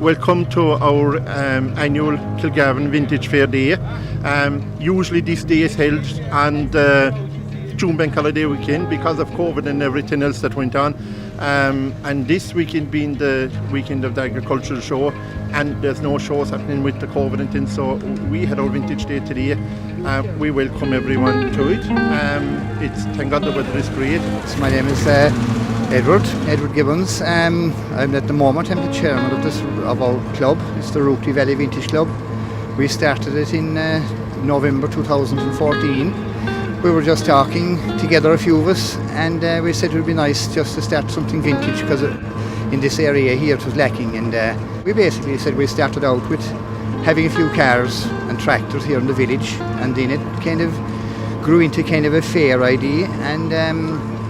Welcome to our annual Kilgarvan Vintage Fair Day. Usually this day is held on the June Bank Holiday weekend because of COVID and everything else that went on. And this weekend being the weekend of the agricultural show, and there's no shows happening with the COVID and things, so we had our Vintage Day today. We welcome everyone to it. Thank God the weather is great. So my name is Edward Gibbons. I'm at the moment I'm the chairman of our club. It's the Rooty Valley Vintage Club. We started it in November 2014. We were just talking together, a few of us, and we said it would be nice just to start something vintage because in this area here it was lacking. And we basically said we started out with having a few cars and tractors here in the village, and then it kind of grew into kind of a fair idea. And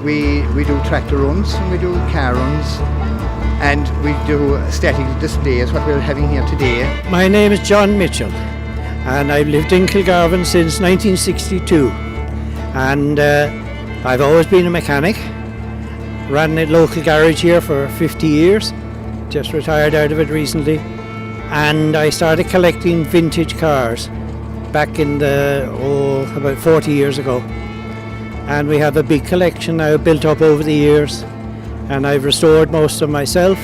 we do tractor runs and we do car runs and we do static displays, what we're having here today. My name is John Mitchell and I've lived in Kilgarvan since 1962, and I've always been a mechanic. Ran a local garage here for 50 years, just retired out of it recently, and I started collecting vintage cars back in about 40 years ago. And we have a big collection now built up over the years, and I've restored most of myself,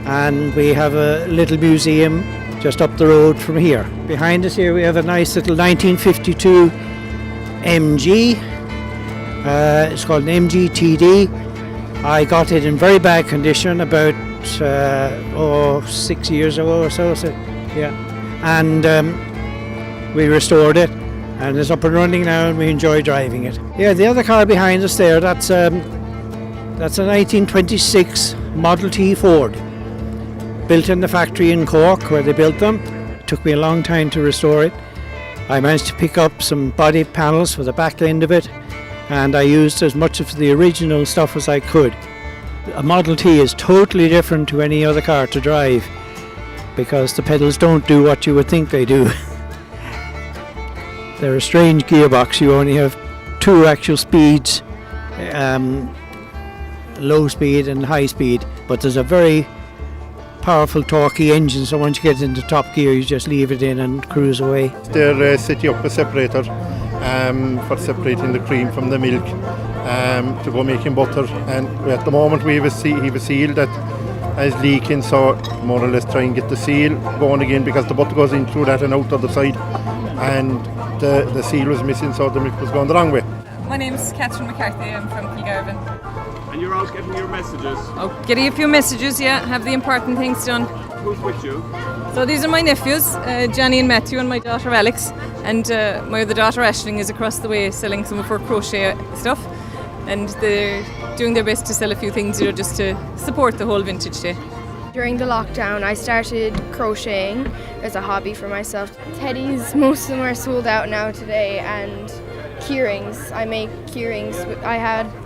and we have a little museum just up the road from here. Behind us here we have a nice little 1952 MG. It's called an MG TD. I got it in very bad condition about 6 years ago or so, yeah. And we restored it, and it's up and running now, and we enjoy driving it. Yeah, the other car behind us there, that's a 1926 Model T Ford, built in the factory in Cork where they built them. It took me a long time to restore it. I managed to pick up some body panels for the back end of it, and I used as much of the original stuff as I could. A Model T is totally different to any other car to drive because the pedals don't do what you would think they do. They're a strange gearbox. You only have two actual speeds, low speed and high speed, but there's a very powerful torquey engine, so once you get into top gear you just leave it in and cruise away. They're setting up a separator for separating the cream from the milk to go making butter, and at the moment we have a seal that is leaking, so more or less try and get the seal going again because the butter goes in through that and out the other side, and the seal was missing, so the milk was going the wrong way. My name's Catherine McCarthy, I'm from Kilgarvan. And you're out getting your messages? Oh, getting a few messages, yeah, have the important things done. Who's with you? So these are my nephews, Johnny and Matthew, and my daughter Alex, and my other daughter Aisling is across the way selling some of her crochet stuff, and they're doing their best to sell a few things, just to support the whole Vintage Day. During the lockdown, I started crocheting as a hobby for myself. Teddies, most of them are sold out now today, and keyrings. I make keyrings.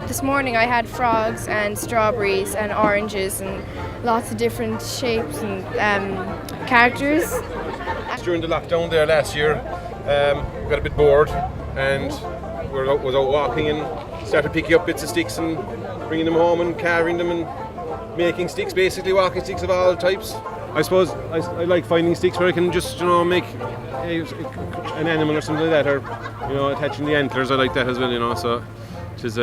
This morning I had frogs and strawberries and oranges and lots of different shapes and characters. During the lockdown there last year, we got a bit bored and was out walking and started picking up bits of sticks and bringing them home and carrying them and making sticks, basically walking sticks of all types. I suppose I like finding sticks where I can just make an animal or something like that, or attaching the antlers. I like that as well, so it is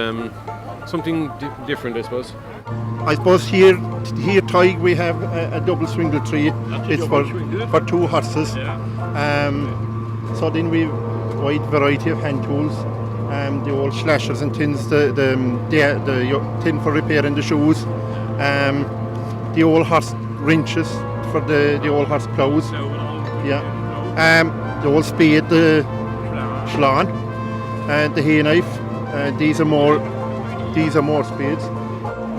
something different, I suppose. I suppose here Tig we have a double swingle tree. It's for two horses. Yeah. So then we've a wide variety of hand tools, the old slashers and tins, the tin for repairing the shoes, the old horse wrenches for the old horse plows, the old spade, the schlan, and the hay knife. These are more spades.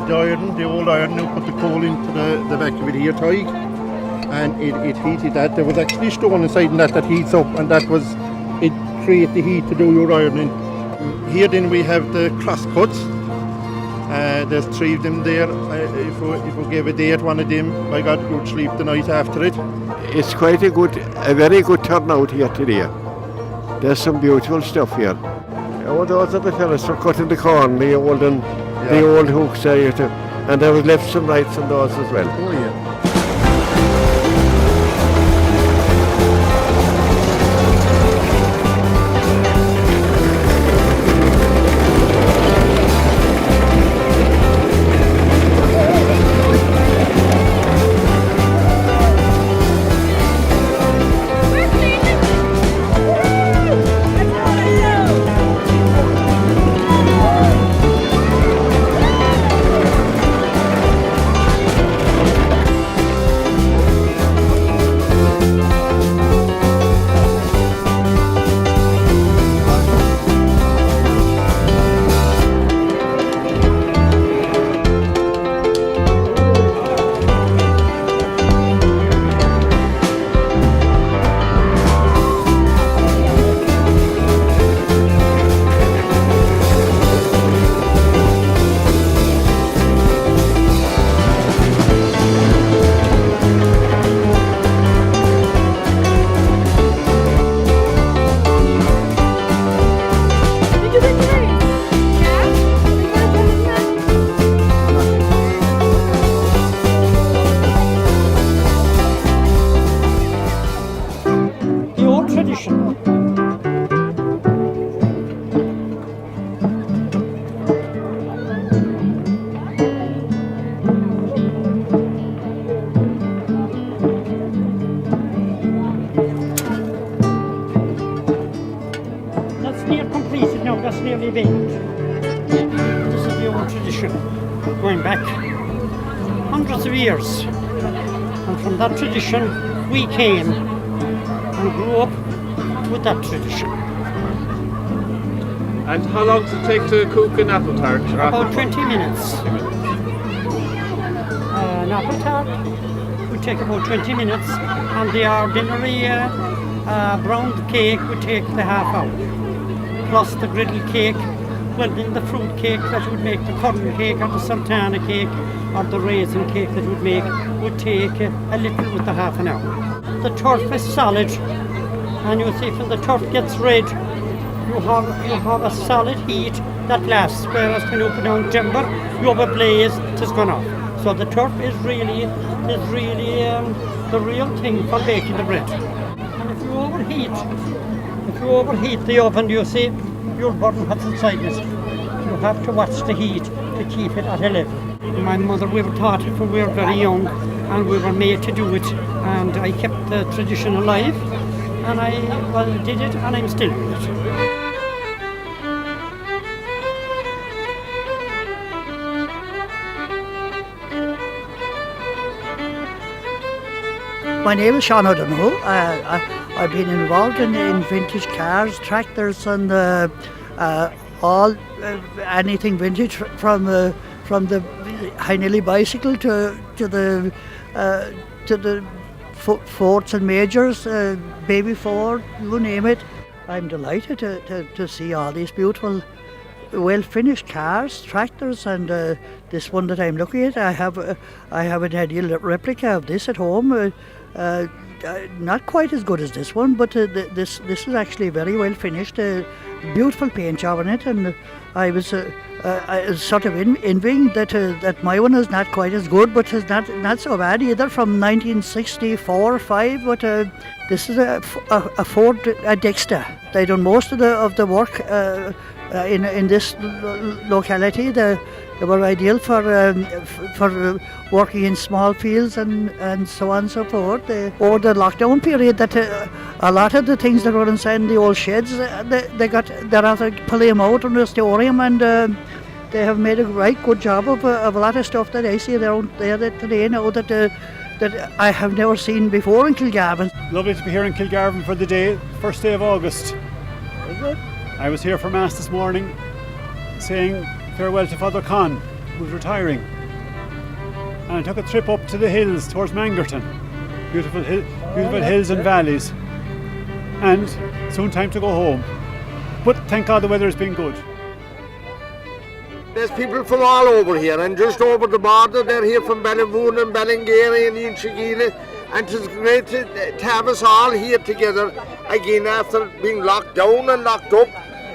The old iron, now put the coal into the back of it here, Tig, and it heated that. There was actually stone inside in that heats up, and it creates the heat to do your ironing. Here then we have the cross cuts. There's three of them there. If we gave a day at one of them, by God, you'd sleep the night after it. It's quite a very good turnout here today. There's some beautiful stuff here. Oh, those are the fellas for cutting the corn, the old hooks there, and there was left some rights on those as well. Oh yeah. tradition going back hundreds of years. And from that tradition we came and grew up with that tradition. And how long does it take to cook an apple tart? About 20 minutes. An apple tart would take about 20 minutes, and the ordinary browned cake would take the half hour. Plus the griddle cake, well then the fruit cake that would make the currant cake or the sultana cake or the raisin cake that would make would take a little with the half an hour. The turf is solid, and you see when the turf gets red, you have a solid heat that lasts, whereas when you put down timber, you have a blaze, it has gone off. So the turf is really the real thing for baking the bread. And if you overheat the oven, you see, you'll burn what's inside it. You have to watch the heat to keep it at a level. My mother, we were taught it when we were very young, and we were made to do it, and I kept the tradition alive, and I did it, and I'm still doing it. My name is Sean O'Donoghue. I've been involved in vintage cars, tractors, and all anything vintage from the High bicycle to the Fords and Majors, Baby Ford, you name it. I'm delighted to see all these beautiful, well-finished cars, tractors, and this one that I'm looking at. I have an ideal replica of this at home. Not quite as good as this one, but this is actually very well finished. Beautiful paint job on it, and I was sort of envying that my one is not quite as good, but it's not so bad either. From 1964 or 5, but this is a Ford Dexter. They done most of the work in this locality. They were ideal for working in small fields and so on and so forth. Over the lockdown period, that a lot of the things that were inside the old sheds, they had to pull them out and restore them, and they have made a right good job of a lot of stuff that I see around there today now that I have never seen before in Kilgarvan. Lovely to be here in Kilgarvan for the day, first day of August. Very good. I was here for Mass this morning, saying farewell to Father Con, who's retiring. And I took a trip up to the hills towards Mangerton. Beautiful hills and valleys. And soon time to go home. But thank God the weather has been good. There's people from all over here, and just over the border, they're here from Ballyvoon and Ballingeary and Inchigeely, and it's great to have us all here together again after being locked down and locked up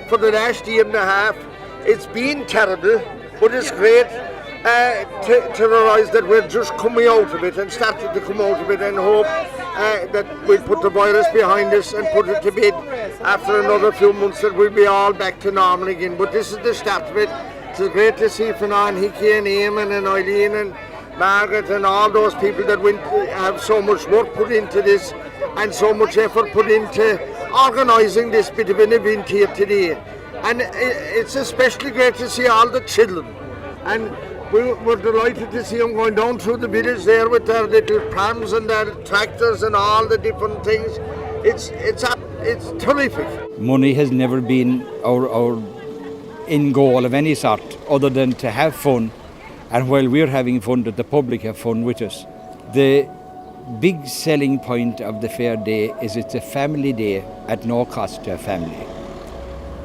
for the last year and a half. It's been terrible, but it's great to realise that we're just coming out of it and starting to come out of it, and hope that we'll put the virus behind us and put it to bed after another few months, that we'll be all back to normal again. But this is the start of it. It's great to see Fernand, Hickey and Eamon and Eileen and Margaret and all those people that have so much work put into this and so much effort put into organising this bit of an event here today. And it's especially great to see all the children, and we're delighted to see them going down through the village there with their little prams and their tractors and all the different things. It's terrific. Money has never been our end goal of any sort, other than to have fun, and while we're having fun, that the public have fun with us. The big selling point of the fair day is it's a family day at no cost to a family.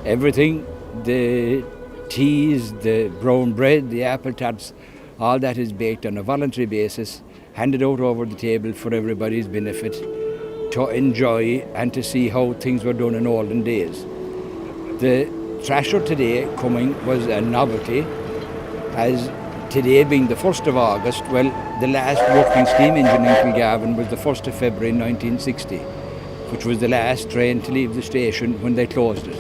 Everything, the teas, the brown bread, the apple tarts, all that is baked on a voluntary basis, handed out over the table for everybody's benefit to enjoy and to see how things were done in olden days. The Thrasher today coming was a novelty, as today being the 1st of August, well, the last working steam engine in Kilgarvan was the 1st of February 1960, which was the last train to leave the station when they closed it.